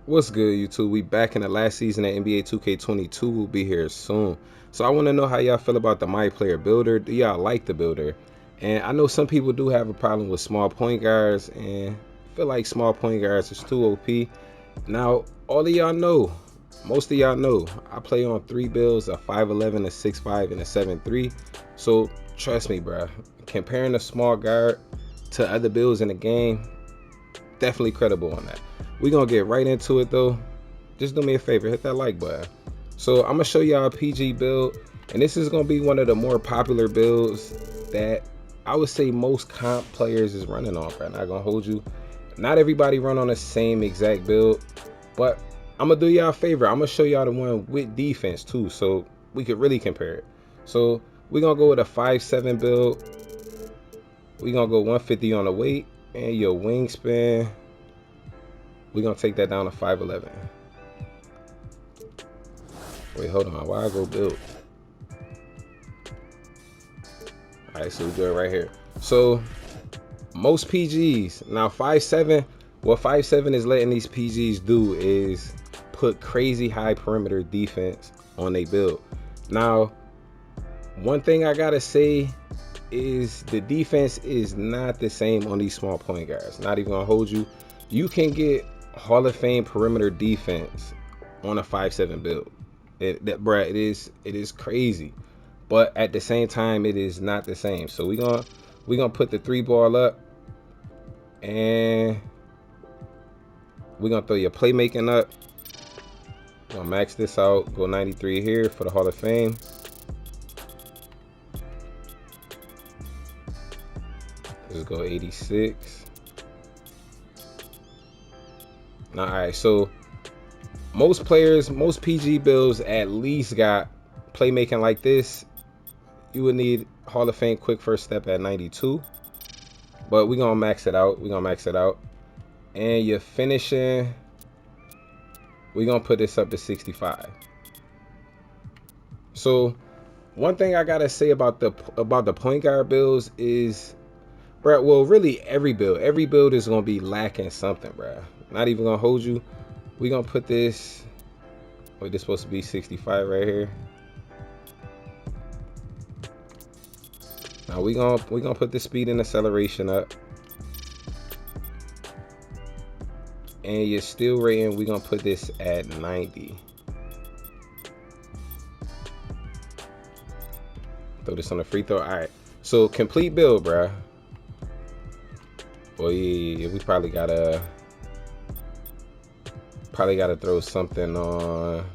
What's good, YouTube? We back in the last season of NBA 2K22. We'll be here soon. So I want to know how y'all feel about the Myplayer builder. Do y'all like the builder? And I know some people do have a problem with small point guards and feel like small point guards is too OP. Now, all of y'all know, most of y'all know, I play on 3 builds, a 5'11", a 6'5", and a 7'3". So trust me, bruh. Comparing a small guard to other builds in the game, definitely credible on that. We're gonna get right into it though. Just do me a favor, hit that like button. So I'm gonna show y'all a PG build, and this is gonna be one of the more popular builds that I would say most comp players is running on. I'm not gonna hold you. Not everybody run on the same exact build, but I'm gonna do y'all a favor. I'm gonna show y'all the one with defense too, so we could really compare it. So we're gonna go with a 5'7" build. We're gonna go 150 on the weight, and your wingspan, we're gonna take that down to 5'11". Wait, hold on. Why I go build? All right, so we do it right here. So most PGs now 5'7". What 5'7" is letting these PGs do is put crazy high perimeter defense on their build. Now, one thing I gotta say is the defense is not the same on these small point guards. Not even gonna hold you. You can get Hall of Fame perimeter defense on a 5'7" build. Bruh, it is crazy, but at the same time, it is not the same. So we gonna put the 3 ball up, and we're gonna throw your playmaking up. We're gonna max this out. Go 93 here for the Hall of Fame. Let's go 86. Now, all right, so most players, most PG builds at least got playmaking like this. You would need Hall of Fame quick first step at 92, but we're gonna max it out. And your finishing, we're gonna put this up to 65. So one thing I gotta say about the point guard builds is, bruh, well, really every build is gonna be lacking something, bruh. Not even gonna hold you. We're gonna put this, wait, this supposed to be 65 right here. Now we're gonna put the speed and acceleration up, and your steal rating, we're gonna put this at 90. Throw this on the free throw. All right, so complete build, bruh. Well, yeah, we probably gotta throw something on.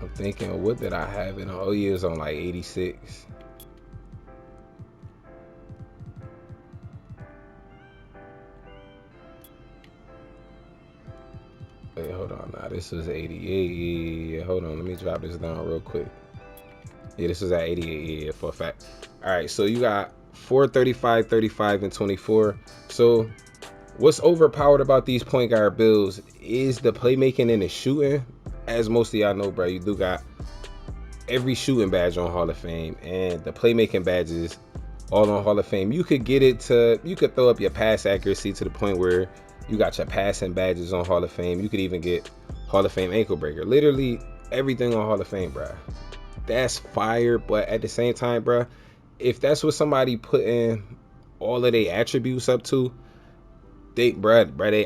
I'm thinking, what did I have in? Oh yeah, it's on like 86. Wait, hold on. Now this is 88. Yeah, hold on. Let me drop this down real quick. Yeah, this is at 88. Yeah, for a fact. All right, so you got 4, 35, 35, and 24. So what's overpowered about these point guard builds is the playmaking and the shooting. As most of y'all know, bro, you do got every shooting badge on Hall of Fame, and the playmaking badges all on Hall of Fame. You could get it to, you could throw up your pass accuracy to the point where you got your passing badges on Hall of Fame. You could even get Hall of Fame ankle breaker. Literally everything on Hall of Fame, bro. That's fire. But at the same time, bro, if that's what somebody putting all of their attributes up to, they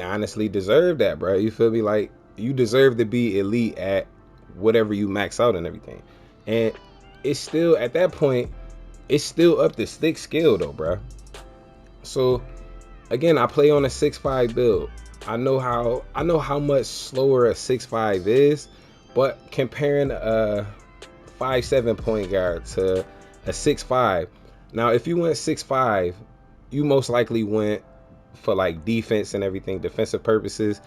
honestly deserve that, bro. You feel me? Like, you deserve to be elite at whatever you max out and everything. And it's still, at that point, it's still up to stick skill though, bro. So again, I play on a 6'5" build. I know how much slower a 6'5" is, but comparing a 5'7" point guard to a 6'5", now if you went 6'5", you most likely went for like defense and everything, defensive purposes.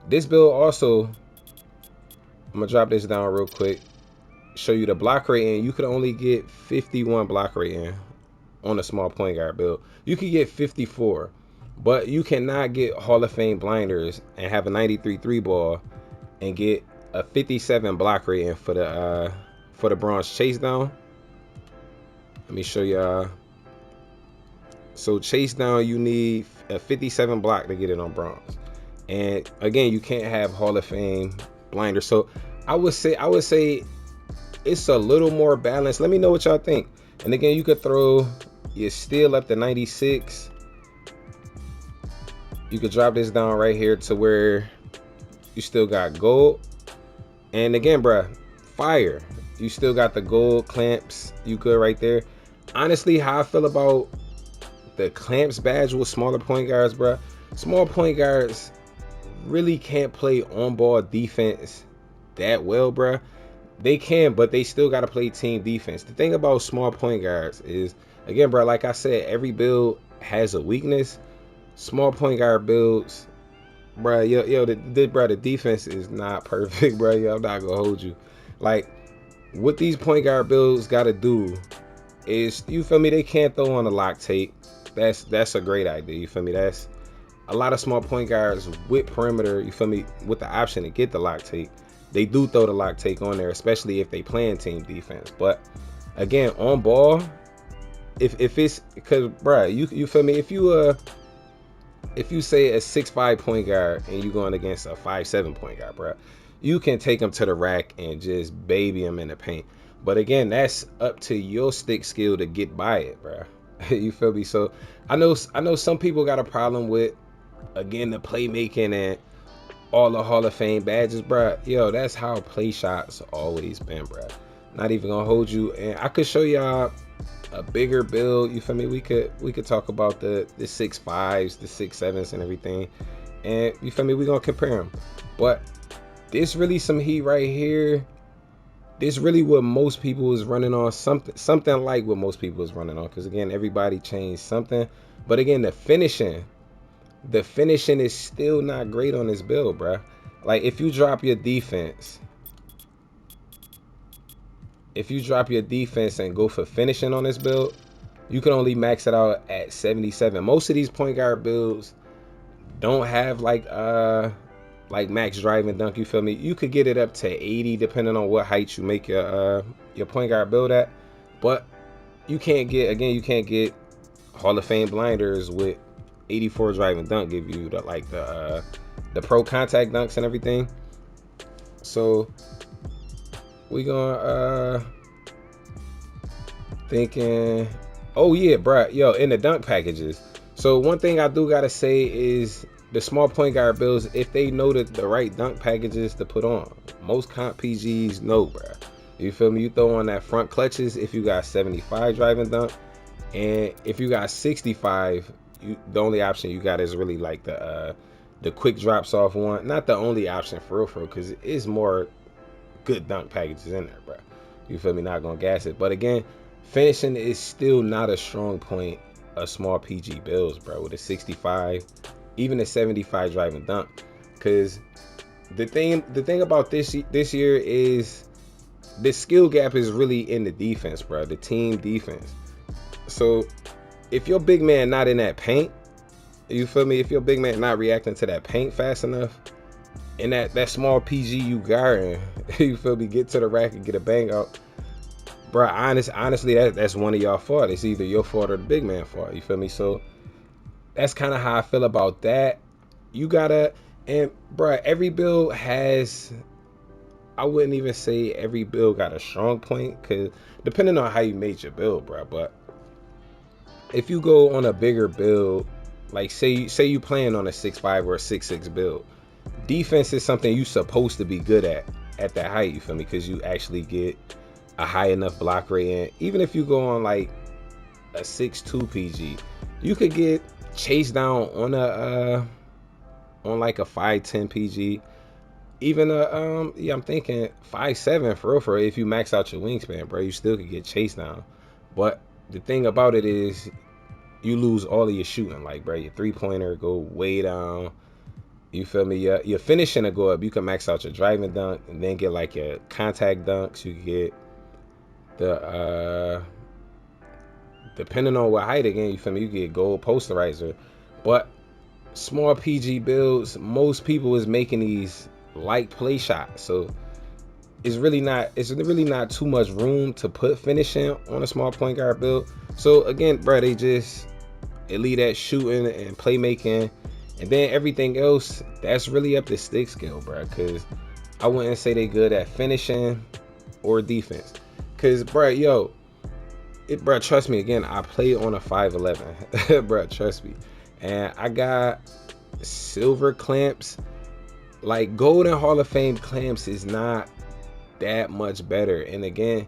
This build also, I'm gonna drop this down real quick, show you the block rating. You could only get 51 block rating on a small point guard build. You could get 54, but you cannot get Hall of Fame blinders and have a 93 3 ball and get a 57 block rating for the bronze chase down. Let me show y'all. So chase down, you need a 57 block to get it on bronze, And again, you can't have Hall of Fame blinders. So I would say it's a little more balanced. Let me know what y'all think. And again, you could throw your steel up to 96. You could drop this down right here to where you still got gold. And again, bruh, fire. You still got the gold clamps. You good right there. Honestly, how I feel about the clamps badge with smaller point guards, bruh. Small point guards really can't play on-ball defense that well, bruh. They can, but they still got to play team defense. The thing about small point guards is, again, bro, like I said, every build has a weakness. Small point guard builds, bro, the defense is not perfect, bro. Yo, I'm not gonna hold you. Like, what these point guard builds got to do is, you feel me? They can't throw on a lock tape. That's a great idea. You feel me? That's a lot of small point guards with perimeter. You feel me? With the option to get the lock tape. They do throw the lock take on there, especially if they playing team defense. But again, on ball, if it's because, bruh, you feel me? If you say a 6'5" point guard and you going against a 5'7" point guard, bruh, you can take them to the rack and just baby them in the paint. But again, that's up to your stick skill to get by it, bruh. You feel me? So I know some people got a problem with, again, the playmaking and all the Hall of Fame badges, bruh. Yo, that's how play shots always been, bruh. Not even gonna hold you. And I could show y'all a bigger build. You feel me? We could talk about the 6'5s, the 6'7s, and everything. And you feel me? We gonna compare them. But this really some heat right here. This really what most people is running on. Something like what most people is running on. Because again, everybody changed something. But again, the finishing is still not great on this build, bruh. Like, if you drop your defense and go for finishing on this build, you can only max it out at 77. Most of these point guard builds don't have like max drive and dunk. You feel me? You could get it up to 80 depending on what height you make your point guard build at. But you can't get Hall of Fame blinders with 84 drive and dunk. Give you the pro contact dunks and everything. So we gonna thinking, oh yeah, bruh, yo, in the dunk packages. So one thing I do gotta say is the small point guard builds, if they know the right dunk packages to put on. Most comp PGs know, bruh. You feel me? You throw on that front clutches if you got 75 drive and dunk, and if you got 65, the only option you got is really like the quick drops off one. Not the only option for real, because it is more good dunk packages in there, bro. You feel me? Not gonna gas it. But again, finishing is still not a strong point of small PG builds, bro. With a 65, even a 75 drive and dunk. Because the thing about this year is the skill gap is really in the defense, bro. The team defense. So if your big man not in that paint, you feel me? If your big man not reacting to that paint fast enough, and that small PG you guarding, you feel me? Get to the rack and get a bang out, bro. Honestly, that's one of y'all fault. It's either your fault or the big man fault. You feel me? So that's kind of how I feel about that. You gotta, and bro, every build has. I wouldn't even say every build got a strong point, cause depending on how you made your build, bro. But if you go on a bigger build, like say you playing on a 6'5" or a 6'6" build, defense is something you supposed to be good at that height. You feel me? Because you actually get a high enough block rate. And even if you go on like a 6'2" PG, you could get chased down on on like a 5'10" PG. Even I'm thinking 5'7" for real. If you max out your wingspan, bro, you still could get chased down. But the thing about it is, you lose all of your shooting. Like, bro, your 3-pointer go way down. You feel me? Your finishing to go up. You can max out your driving dunk and then get like your contact dunks. You get the depending on what height again. You feel me? You get gold posterizer. But small PG builds, most people is making these light play shots. So it's really not too much room to put finishing on a small point guard build. So again, bro, they just elite at shooting and playmaking, And then everything else, that's really up to stick skill, bro. Because I wouldn't say they good at finishing or defense. Because, bro, bro, trust me, again, I play on a 5'11", bro, trust me. And I got silver clamps. Like, gold and Hall of Fame clamps is not that much better. And again,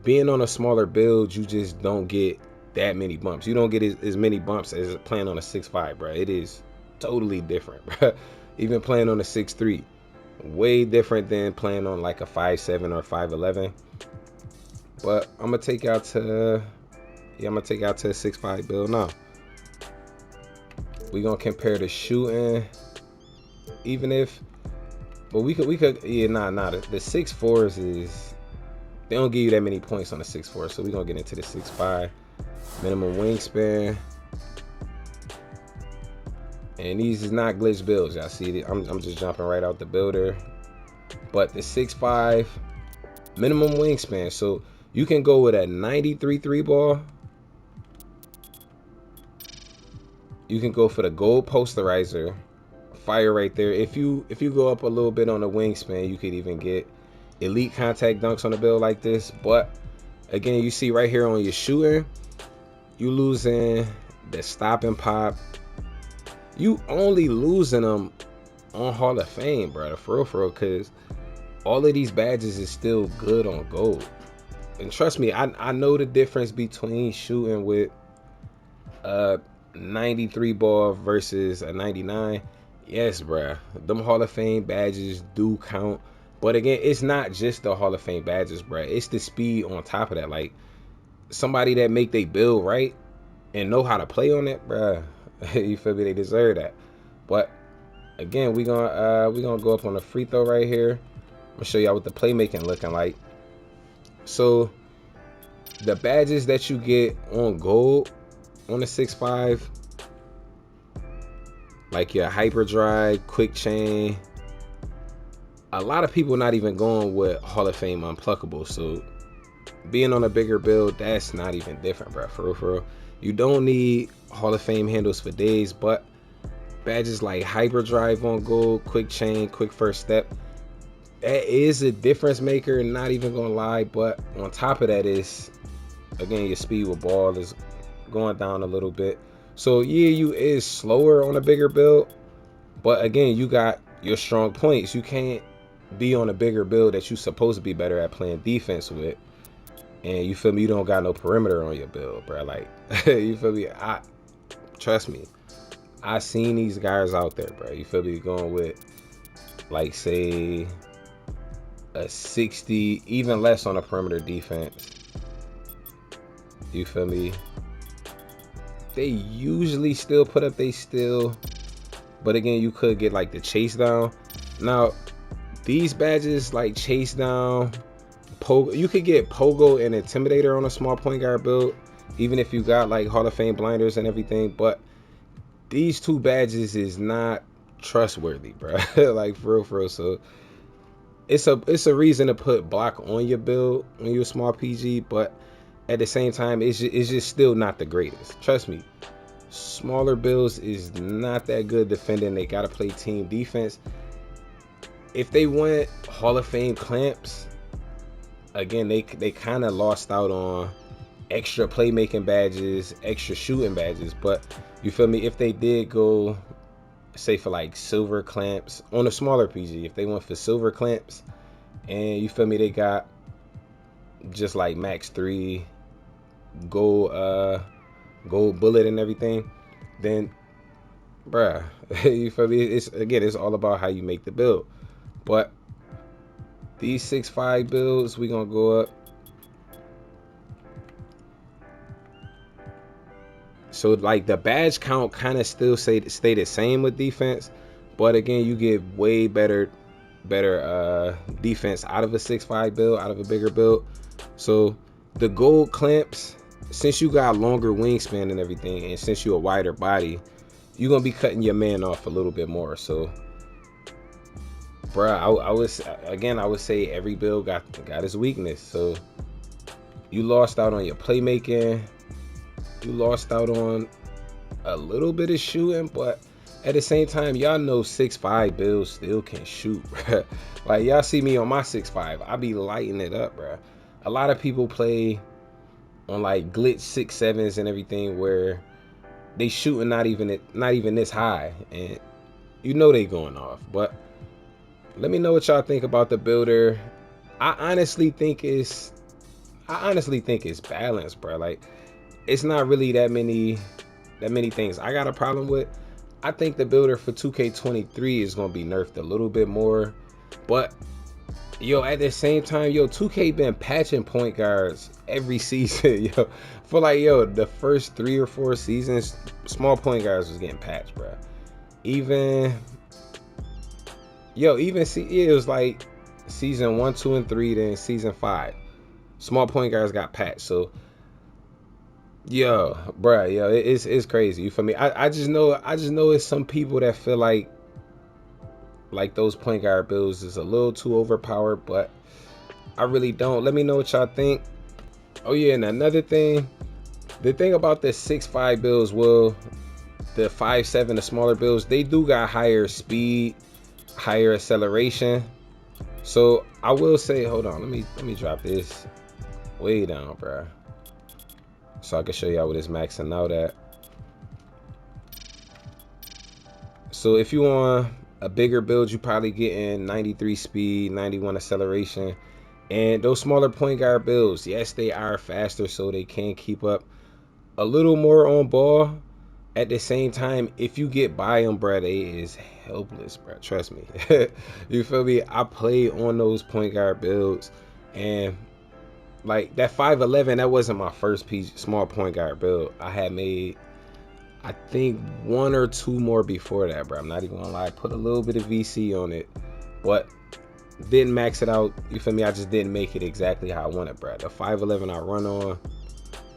being on a smaller build, you just don't get that many bumps. You don't get as many bumps as playing on a 6'5", bro. It is totally different, bro. Even playing on a 6'3", way different than playing on like a 5'7" or 5'11". But I'm gonna take out to, yeah, I'm gonna take out to a 6'5" build now. We gonna compare the shooting, even if, but we could, yeah, nah. The 6'4s is, they don't give you that many points on the 6'4", so we gonna get into the 6'5". Minimum wingspan. And these is not glitch builds, y'all see it. I'm just jumping right out the builder. But the 6'5", minimum wingspan. So you can go with a 93 3 ball. You can go for the gold posterizer. Fire right there. If you go up a little bit on the wingspan, you could even get elite contact dunks on a build like this. But again, you see right here on your shooting, you losing the stop and pop. You only losing them on Hall of Fame, bro, for real, because all of these badges is still good on gold. And trust me, I know the difference between shooting with a 93 ball versus a 99. Yes, bro, them Hall of Fame badges do count. But again, it's not just the Hall of Fame badges, bro. It's the speed on top of that. Like, somebody that make they build right and know how to play on it, bro. You feel me? They deserve that. But again, we gonna go up on the free throw right here. I'm gonna show y'all what the playmaking looking like. So the badges that you get on gold on the 6'5", like your hyperdrive, quick chain, a lot of people not even going with Hall of Fame unpluckable. So being on a bigger build, that's not even different, bro. For real. You don't need Hall of Fame handles for days, but badges like hyperdrive on gold, quick chain, quick first step, that is a difference maker, not even gonna lie. But on top of that is, again, your speed with ball is going down a little bit. So yeah, you is slower on a bigger build, but again, you got your strong points. You can't be on a bigger build that you supposed to be better at playing defense with, and you feel me, you don't got no perimeter on your build, bro. Like, you feel me, trust me, I seen these guys out there, bro. You feel me, going with, like, say a 60, even less on a perimeter defense. You feel me? They usually still put up they steal, but again, you could get like the chase down. Now, these badges like chase down, pogo, you could get pogo and intimidator on a small point guard build, even if you got like Hall of Fame blinders and everything. But these two badges is not trustworthy, bro. Like, for real. So it's a reason to put block on your build when you're a small PG, but at the same time, it's just still not the greatest. Trust me, smaller builds is not that good defending. They gotta play team defense. If they went Hall of Fame clamps, again, they kind of lost out on extra playmaking badges, extra shooting badges. But you feel me, if they did go, say, for like silver clamps on a smaller PG, if they went for silver clamps, and you feel me, they got just like max 3 gold bullet and everything, then bruh, you feel me, it's all about how you make the build. But these 6'5" builds, we gonna go up. So like the badge count kind of still stay the same with defense, but again, you get way better defense out of a 6'5" build, out of a bigger build. So the gold clamps, since you got longer wingspan and everything, and since you're a wider body, you're gonna be cutting your man off a little bit more. So bruh, I would say every build got its weakness. So you lost out on your playmaking, you lost out on a little bit of shooting, but at the same time, y'all know 6'5" builds still can shoot, bruh. Like, y'all see me on my 6'5", I be lighting it up, bruh. A lot of people play on like glitch 6'7s and everything where they shooting not even this high, and you know they going off. But let me know what y'all think about the builder. I honestly think it's balanced, bro. Like, it's not really that many things I got a problem with. I think the builder for 2K23 is gonna be nerfed a little bit more, but yo, at the same time, yo, 2K been patching point guards every season, yo. For like, yo, the first 3 or 4 seasons, small point guards was getting patched, bro. Even it was like season 1, 2, and 3, then season 5, small point guards got patched. So, yo, bruh, yo, it's crazy. You feel me? I just know it's some people that feel like those point guard builds is a little too overpowered, but I really don't. Let me know what y'all think. Oh yeah, and another thing, the thing about the 6'5" builds, well, the 5'7", the smaller builds, they do got higher speed, higher acceleration. So I will say, hold on, let me drop this way down, bro, so I can show y'all what it's maxing out at. So if you want a bigger build, you probably getting 93 speed, 91 acceleration. And those smaller point guard builds, yes, they are faster, so they can keep up a little more on ball. At the same time, if you get by them, bro, they is helpless, bro. Trust me. You feel me? I played on those point guard builds, and like that 5'11", that wasn't my first piece small point guard build. I had made, I think, 1 or 2 more before that, bro. I'm not even gonna lie. Put a little bit of VC on it, but didn't max it out. You feel me? I just didn't make it exactly how I wanted, bro. The 5'11" I run on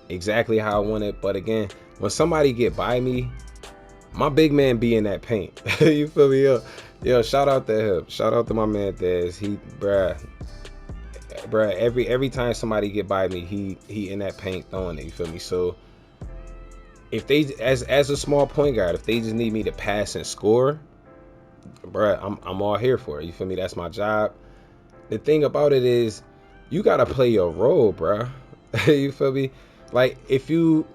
exactly how I wanted, but again, when somebody get by me, my big man be in that paint. You feel me? Yo, shout out to him. Shout out to my man Dez. He, bruh, every time somebody get by me, he in that paint throwing it. You feel me? So if they, as a small point guard, if they just need me to pass and score, bruh, I'm all here for it. You feel me? That's my job. The thing about it is, you gotta play your role, bruh. You feel me? Like, if you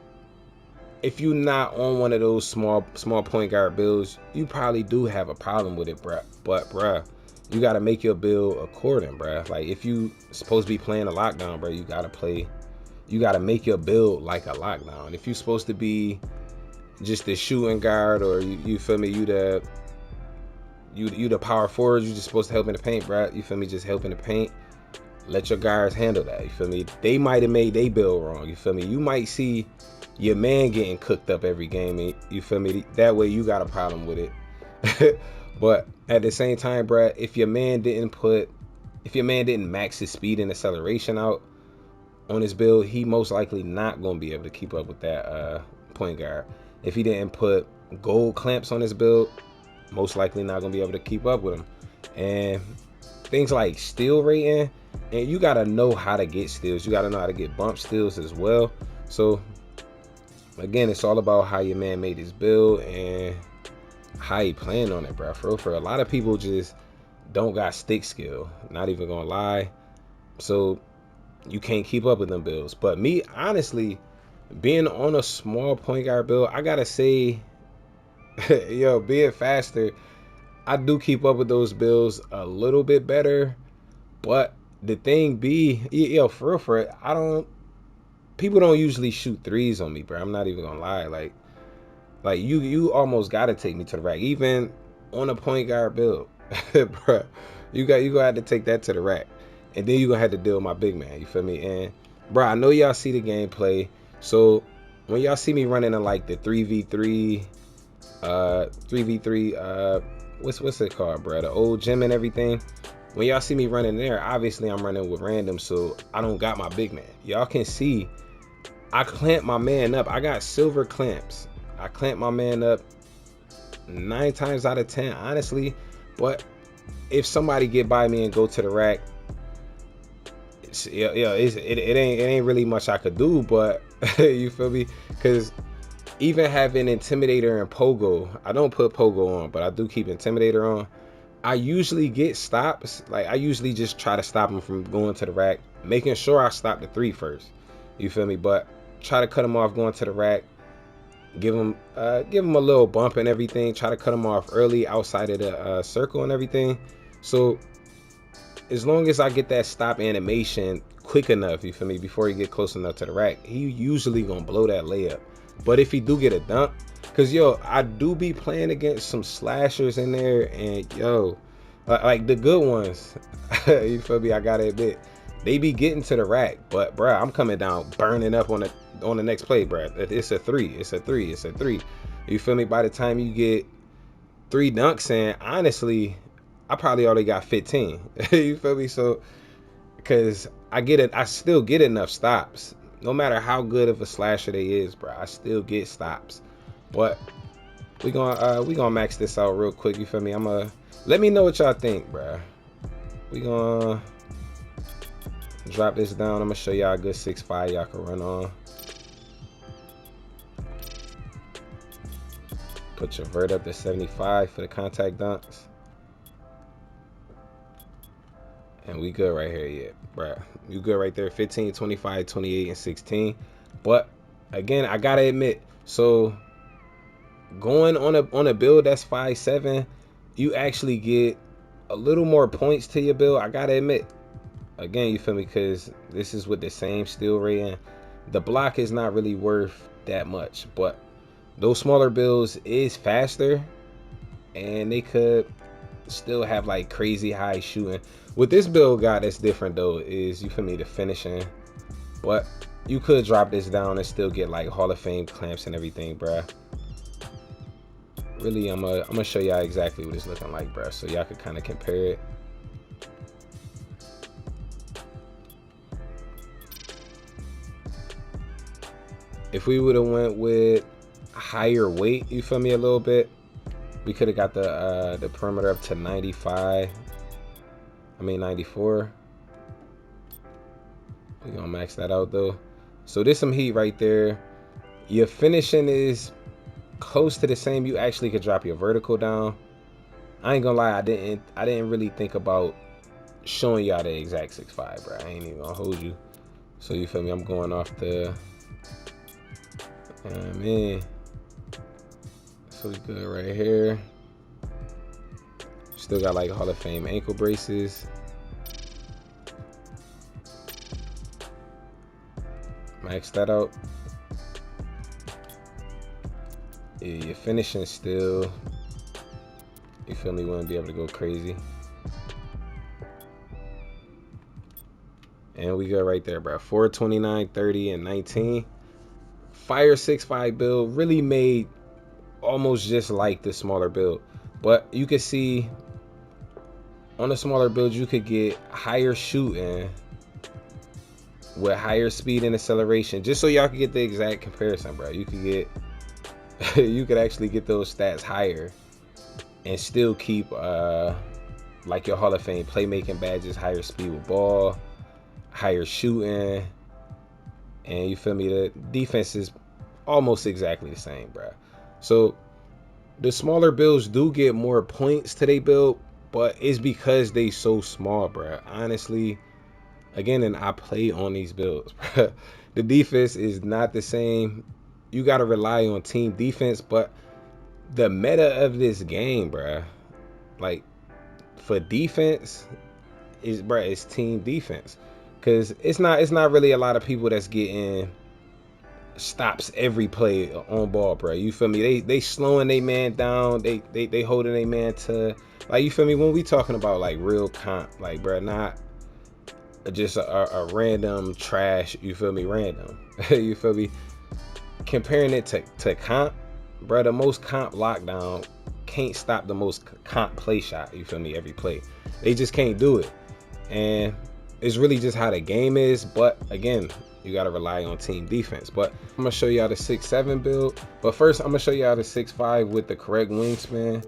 not on one of those small point guard builds, you probably do have a problem with it, bruh. But bruh, you gotta make your build according, bruh. Like, if you supposed to be playing a lockdown, bruh, you gotta make your build like a lockdown. If you're supposed to be just the shooting guard, or you feel me, you the power forward, you just supposed to help in the paint, bruh. You feel me? Just help in the paint. Let your guards handle that. You feel me? They might have made they build wrong. You feel me? You might see your man getting cooked up every game. You feel me? That way you got a problem with it. But at the same time, bruh, if your man didn't max his speed and acceleration out on his build, he most likely not gonna be able to keep up with that point guard. If he didn't put gold clamps on his build, most likely not gonna be able to keep up with him. And things like steal rating, and you gotta know how to get steals. You gotta know how to get bump steals as well. So again, it's all about how your man made his build and how he planned on it, bro. For a lot of people just don't got stick skill. Not even gonna lie. So you can't keep up with them builds. But me, honestly, being on a small point guard build, I gotta say, yo, being faster, I do keep up with those builds a little bit better. But the thing be, yo, for real, people don't usually shoot threes on me, bro. I'm not even gonna lie. Like you almost gotta take me to the rack, even on a point guard build, bro. You gonna have to take that to the rack, and then you gonna have to deal with my big man. You feel me? And bro, I know y'all see the gameplay, so when y'all see me running in like the 3v3, what's it called, bro? The old gym and everything. When y'all see me running there, obviously I'm running with random, so I don't got my big man. Y'all can see I clamp my man up. I got silver clamps. I clamp my man up 9 times out of 10, honestly. But if somebody get by me and go to the rack, it ain't really much I could do. But you feel me? Because even having Intimidator and Pogo, I don't put Pogo on, but I do keep Intimidator on. I usually get stops. Like, I usually just try to stop him from going to the rack, making sure I stop the 3 first. You feel me? But try to cut him off going to the rack. Give him a little bump and everything. Try to cut him off early outside of the circle and everything. So as long as I get that stop animation quick enough, you feel me, before he get close enough to the rack, he usually gonna blow that layup. But if he do get a dunk, cause yo, I do be playing against some slashers in there, and yo, like the good ones, you feel me, I gotta admit, they be getting to the rack, but bruh, I'm coming down burning up on the next play, bruh. It's a 3, it's a 3, it's a 3. You feel me? By the time you get 3 dunks in, honestly, I probably already got 15. You feel me? So, because I still get enough stops. No matter how good of a slasher they is, bro, I still get stops. But we gonna max this out real quick. You feel me? Let me know what y'all think, bro. We gonna drop this down. I'm gonna show y'all a good 6'5" y'all can run on. Put your vert up to 75 for the contact dunks. And we good right here, yeah, bruh. You good right there, 15, 25, 28, and 16. But again, I gotta admit, so going on a build that's 5'7", you actually get a little more points to your build. I gotta admit, again, you feel me, because this is with the same steal rating. The block is not really worth that much, but those smaller builds is faster, and they could still have like crazy high shooting. What this build got that's different though is, you feel me, the finishing. But you could drop this down and still get like Hall of Fame clamps and everything, bruh. Really, I'm gonna show y'all exactly what it's looking like, bruh, so y'all could kind of compare it. If we would have went with higher weight, you feel me, a little bit, we could have got the perimeter up to 94. We're gonna max that out though. So there's some heat right there. Your finishing is close to the same. You actually could drop your vertical down. I ain't gonna lie, I didn't really think about showing y'all the exact 6'5", bro. I ain't even gonna hold you. So you feel me? I'm going off the man. So we good right here. Still got like Hall of Fame ankle braces. Max that out. Yeah, your finishing still, you feel me, wouldn't be able to go crazy. And we go right there, bro. 4, 29, 30, and 19. Fire 6'5" build really made almost just like the smaller build. But you can see on the smaller build, you could get higher shooting with higher speed and acceleration. Just so y'all can get the exact comparison, bro. You could get, you could actually get those stats higher and still keep like your Hall of Fame playmaking badges, higher speed with ball, higher shooting, and you feel me, the defense is almost exactly the same, bro. So the smaller builds do get more points to their build, but it's because they so small, bro. Honestly, again, and I play on these builds, bro. The defense is not the same. You got to rely on team defense, but the meta of this game, bro, like for defense is, bro, it's team defense. Cause it's not really a lot of people that's getting stops every play on ball, bro. You feel me? They slowing their man down. They holding their man to, like, you feel me? When we talking about like real comp, like, bro, not just a random trash, you feel me, random. You feel me? Comparing it to comp, bro, the most comp lockdown can't stop the most comp play shot, you feel me, every play. They just can't do it. And it's really just how the game is. But again, you got to rely on team defense. But I'm going to show y'all the 6'7" build. But first, I'm going to show y'all the 6'5" with the correct wingspan.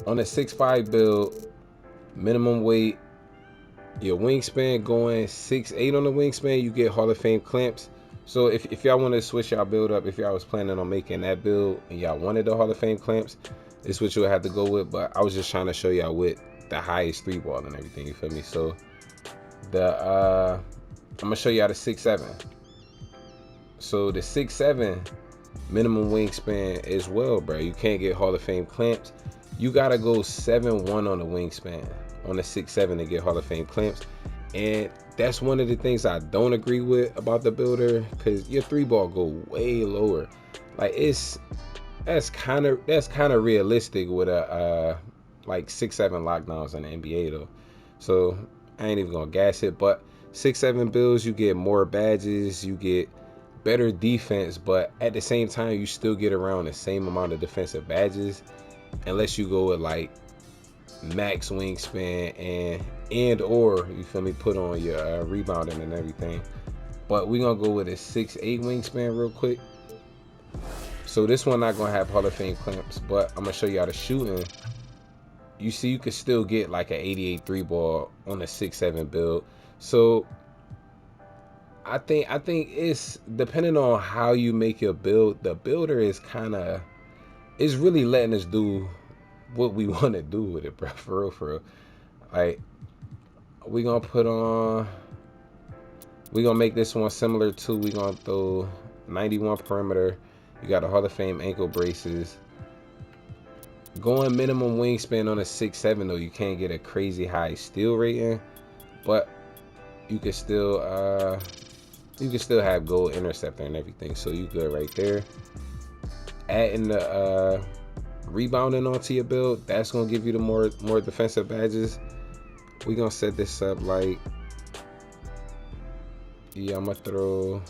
On the 6'5" build, minimum weight, your wingspan going 6'8" on the wingspan, you get Hall of Fame clamps. So if y'all want to switch y'all build up, if y'all was planning on making that build and y'all wanted the Hall of Fame clamps, this is what you'll have to go with. But I was just trying to show y'all with the highest 3-ball and everything, you feel me? So the I'm gonna show y'all the 6'7". So the 6'7" minimum wingspan as well, bro. You can't get Hall of Fame clamps. You gotta go 7'1" on the wingspan on the 6'7" to get Hall of Fame clamps. And that's one of the things I don't agree with about the builder, because your 3-ball go way lower. Like that's kind of realistic with a like 6'7" lockdowns in the NBA though. So I ain't even gonna gas it, but 6'7" builds, you get more badges, you get better defense, but at the same time you still get around the same amount of defensive badges, unless you go with like max wingspan and or you feel me, put on your rebounding and everything. But we're gonna go with a 6'8" wingspan real quick. So this one not gonna have Hall of Fame clamps, but I'm gonna show y'all the shooting. You see, you could still get like an 88 3-ball on a 6'7" build. So I think it's depending on how you make your build. The builder is really letting us do what we want to do with it, bro. For real. Like we gonna make this one similar to, we gonna throw 91 perimeter. You got the Hall of Fame ankle braces. Going minimum wingspan on a 6'7" though, you can't get a crazy high steal rating, but you can still have gold interceptor and everything, so you good right there. Adding the rebounding onto your build, that's gonna give you the more defensive badges. We gonna set this up like, yeah, I'm gonna throw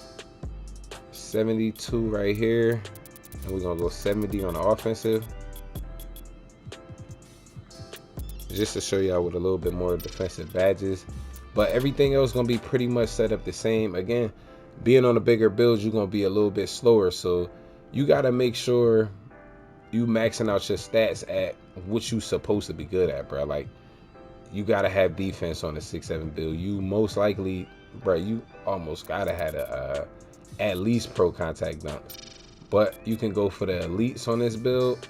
72 right here, and we're gonna go 70 on the offensive, just to show y'all with a little bit more defensive badges. But everything else gonna be pretty much set up the same. Again, being on a bigger build, you're gonna be a little bit slower, so you gotta make sure you maxing out your stats at what you supposed to be good at, bro. Like you gotta have defense on the 6'7" build. You most likely, bro, you almost gotta have a at least pro contact dunk. But you can go for the elites on this build.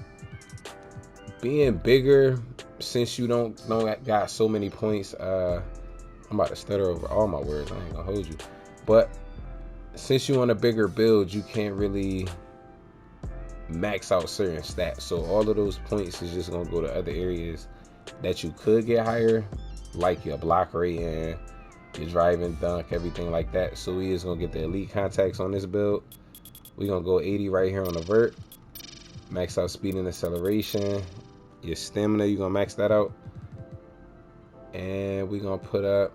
Being bigger, since you don't got so many points, I'm about to stutter over all my words, I ain't gonna hold you. But since you on a bigger build, you can't really max out certain stats. So all of those points is just gonna go to other areas that you could get higher, like your block rating, your driving dunk, everything like that. So we is gonna get the elite contacts on this build. We're gonna go 80 right here on the vert. Max out speed and acceleration. Your stamina, you're gonna max that out. And we're gonna put up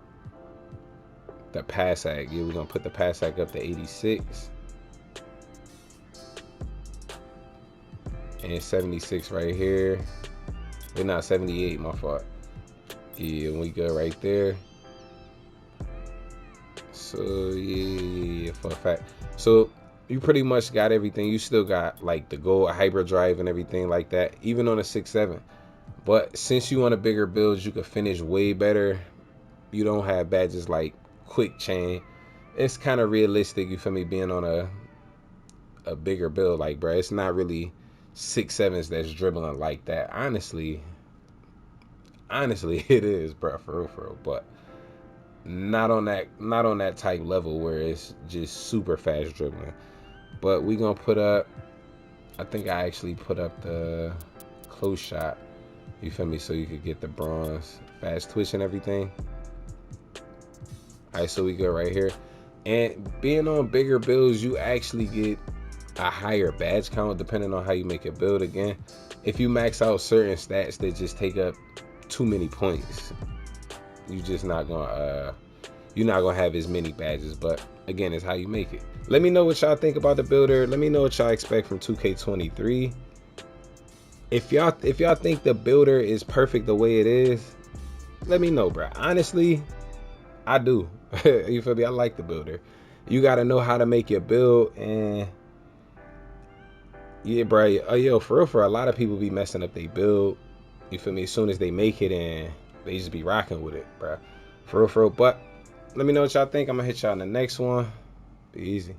the pass hack. Yeah, we're gonna put the pass hack up to 86. And 76 right here. We're not 78, my fault. Yeah, we good right there. So yeah, for a fact. So you pretty much got everything. You still got like the gold hyper drive and everything like that, even on a 6'7". But since you want a bigger build, you could finish way better. You don't have badges like quick chain. It's kind of realistic, you feel me, being on a bigger build. Like, bro, it's not really 6'7s that's dribbling like that. Honestly, it is, bro, for real. But not on that type level where it's just super fast dribbling. But we gonna put up, I think I actually put up the close shot, you feel me, so you could get the bronze fast twitch and everything. All right, so we go right here. And being on bigger builds, you actually get a higher badge count depending on how you make your build. Again, if you max out certain stats that just take up too many points, you're not gonna have as many badges. But again, it's how you make it. Let me know what y'all think about the builder. Let me know what y'all expect from 2K23. If y'all think the builder is perfect the way it is, let me know, bro. Honestly, I do. You feel me? I like the builder. You gotta know how to make your build. And yeah, bro, yo, for real, a lot of people be messing up their build, you feel me, as soon as they make it, and they just be rocking with it, bro. For real. But let me know what y'all think. I'm gonna hit y'all in the next one. Be easy.